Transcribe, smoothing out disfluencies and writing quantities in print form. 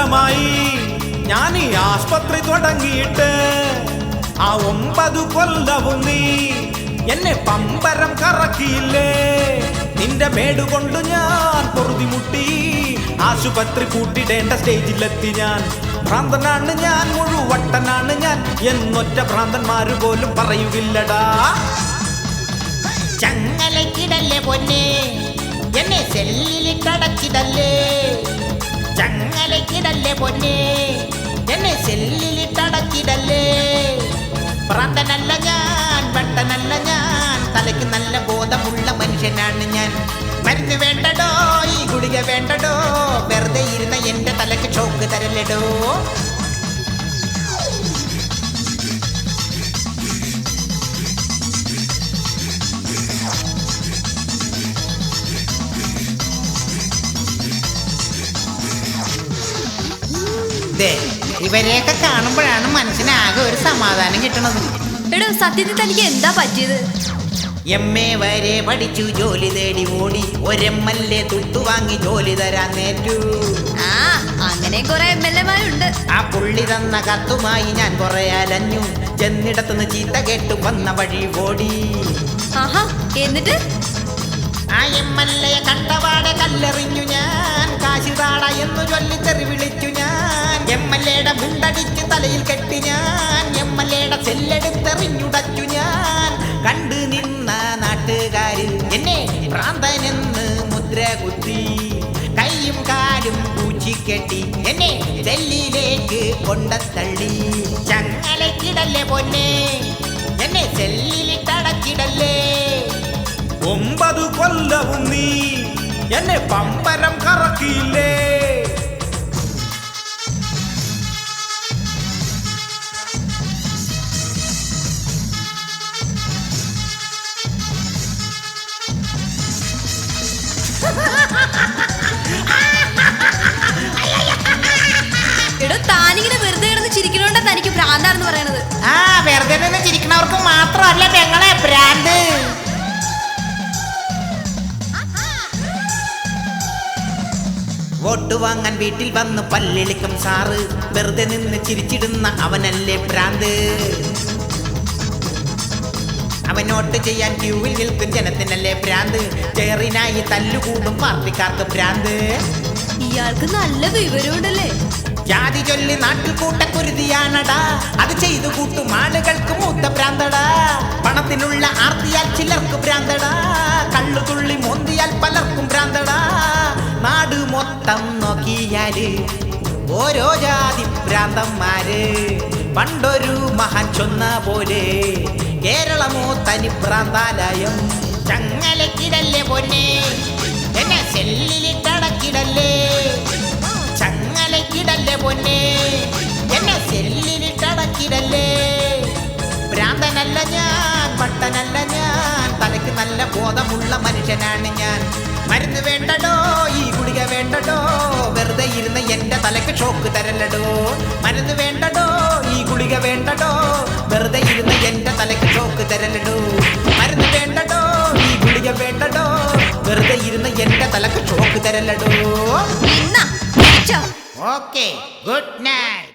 കൊല്ലമായി ഞാൻ ഈ ആസ്പത്രി തുടങ്ങിയിട്ട്. ആ 9 കൊല്ലവും നീ എന്നെ പമ്പരം കറക്കിയില്ലേ. നിന്റെ മേടുകൊണ്ട് ഞാൻ പൊറുതിമുട്ടി ആശുപത്രി കൂട്ടിടേണ്ട സ്റ്റേജിലെത്തി ഞാൻ. ഭ്രാന്തനാണ് ഞാൻ, മുഴുവട്ടനാണ് ഞാൻ എന്നൊറ്റ ഭ്രാന്തന്മാര് പോലും പറയുകില്ലടാ. ചങ്ങലക്കിടല്ലേ പൊന്നെ എന്നെ സെല്ലിലിട്ടടച്ചിടല്ലേ. ചങ്ങലക്കിടല്ലേ പൊന്നെ എന്നെ സെല്ലിലിട്ടടച്ചിടല്ലേ. ഭ്രാന്തനല്ല ഞാൻ, വട്ടനല്ല ഞാൻ, തലയ്ക്ക് നല്ല ബോധമുള്ള മനുഷ്യനാണ് ഞാൻ. മരുന്ന് വേണ്ടടോ, ഈ ഗുളിക വേണ്ടടോ, വെറുതെ ഇരുന്ന എന്റെ തലയ്ക്ക് ഷോക്ക് തരല്ലടോ. ഇവരെയൊക്കെ കാണുമ്പോഴാണ് മനസ്സിനാകെ ഒരു സമാധാനം കിട്ടണത്. എടോ, സത്യത്തിൽ തനിക്ക് എന്താ പറ്റിയത്? MA വരെ പഠിച്ചു, ജോലി തേടി ഓടി, ഒരെമ്മല്ലേ തുട്ടു വാങ്ങി ജോലി തരാൻ നേറ്റു. ആ, അങ്ങനെ കുറെ MLA-മാരുണ്ട്. ആ പുള്ളി തന്ന കത്തുമായി ഞാൻ കുറെ അലഞ്ഞു, ചെന്നിടത്തുനിന്ന് ചീത്ത കേട്ടു വന്ന വഴി ഓടി. ആഹാ, എന്നിട്ട് ആ MLA കണ്ടപാടെ കല്ലെറിഞ്ഞു ഞാൻ, കാശിതാട എന്ന് ചൊല്ലി തെറി വിളിച്ചു ഞാൻ. MLA-യുടെ മുണ്ടടിച്ച് തലയിൽ കെട്ടി ഞാൻ, MLA-യുടെ ചെല്ലെടുത്തെറിഞ്ഞുടച്ചു ഞാൻ. കണ്ടു നിന്ന നാട്ടുകാര് എന്നെ ഭ്രാന്തനെന്ന് മുദ്ര കുത്തി, കൈയും കാലും പൂച്ചിക്കെട്ടി എന്നെ സെല്ലിലേക്ക് കൊണ്ടത്തള്ളി. ചങ്ങലക്കിടല്ലേ പൊന്നെ എന്നെ സെല്ലിലിട്ടടച്ചിടല്ലേ. 9 കൊല്ലവും നീ എന്നെ പമ്പരം കറക്കിയില്ലേ. എടോ, താനിങ്ങനെ വെറുതെ കിടന്ന് ചിരിക്കണോണ്ടാ തനിക്ക് ഭ്രാന്താണെന്ന് പറയണത്. ആ, വെറുതെ നിന്ന് ചിരിക്കണവർക്ക് മാത്രമല്ല പെങ്ങളെ ഭ്രാന്ത്. വോട്ട് വാങ്ങാൻ വീട്ടിൽ വന്ന് പല്ലിളിക്കും സാറ്, വെറുതെ നിന്ന് ചിരിച്ചിടുന്ന അവനല്ലേ ഭ്രാന്ത്. അവനോട്ട് ചെയ്യാൻ ക്യൂവിൽ നിൽക്കും ജനത്തിനല്ലേ ഭ്രാന്ത്. ചേറിനായി തല്ലുകൂടും പാർട്ടിക്കാർക്ക് ഭ്രാന്ത്. ഇയാൾക്ക് നല്ല വിവരമുണ്ടല്ലേ. ജാതി ചൊല്ലി നാട്ടിൽ കൂട്ടക്കുരുതിയാണടാ, അത് ചെയ്തു കൂട്ടും ആളുകൾക്ക് മൂത്ത ഭ്രാന്തടാ. പണത്തിനുള്ള ആർത്തിയാൽ ചിലർക്ക് ഭ്രാന്തടാ, കള്ളുതുള്ളി മോന്തിയാൽ പലർക്കും ഭ്രാന്തടാ. നാട് മൊത്തം നോക്കിയാല് ഓരോ ജാതി ഭ്രാന്തന്മാര്. പണ്ടൊരു മഹാൻ ചൊന്ന പോലെ കേരളമോ തനി ഭ്രാന്താലയം. ചങ്ങലക്കിടല്ലേ പൊന്നെ എന്നെ സെല്ലിലിട്ടടക്കിടല്ലേ. ചങ്ങലക്കിടല്ലേ പൊന്നെ എന്നെ സെല്ലിലിട്ടടക്കിടല്ലേ. ഭ്രാന്തനല്ല ഞാൻ, പട്ടനല്ല ഞാൻ, തലയ്ക്ക് നല്ല ബോധമുള്ള മനുഷ്യനാണ് ഞാൻ. മരുന്ന് വേണ്ടടോ, ഈ ഗുളിക വേണ്ടടോ, വെറുതെ ഇരുന്ന് എന്റെ തലയ്ക്ക് ഷോക്ക് തരല്ലടോ. മരുന്ന് വേണ്ടടോ, ഈ ഗുളിക വേണ്ടടോ, വെറുതെ ഇരുന്ന് എന്റെ തലയ്ക്ക് ഷോക്ക് തരല്ലടോ. മരുന്ന് വേണ്ടടോ, ഈ ഗുളിക വേണ്ടടോ, വെറുതെ ഇരുന്ന് എന്റെ തലയ്ക്ക് ഷോക്ക് തരല്ലടോ. എന്നാ ഓക്കെ, ഗുഡ് നൈറ്റ്.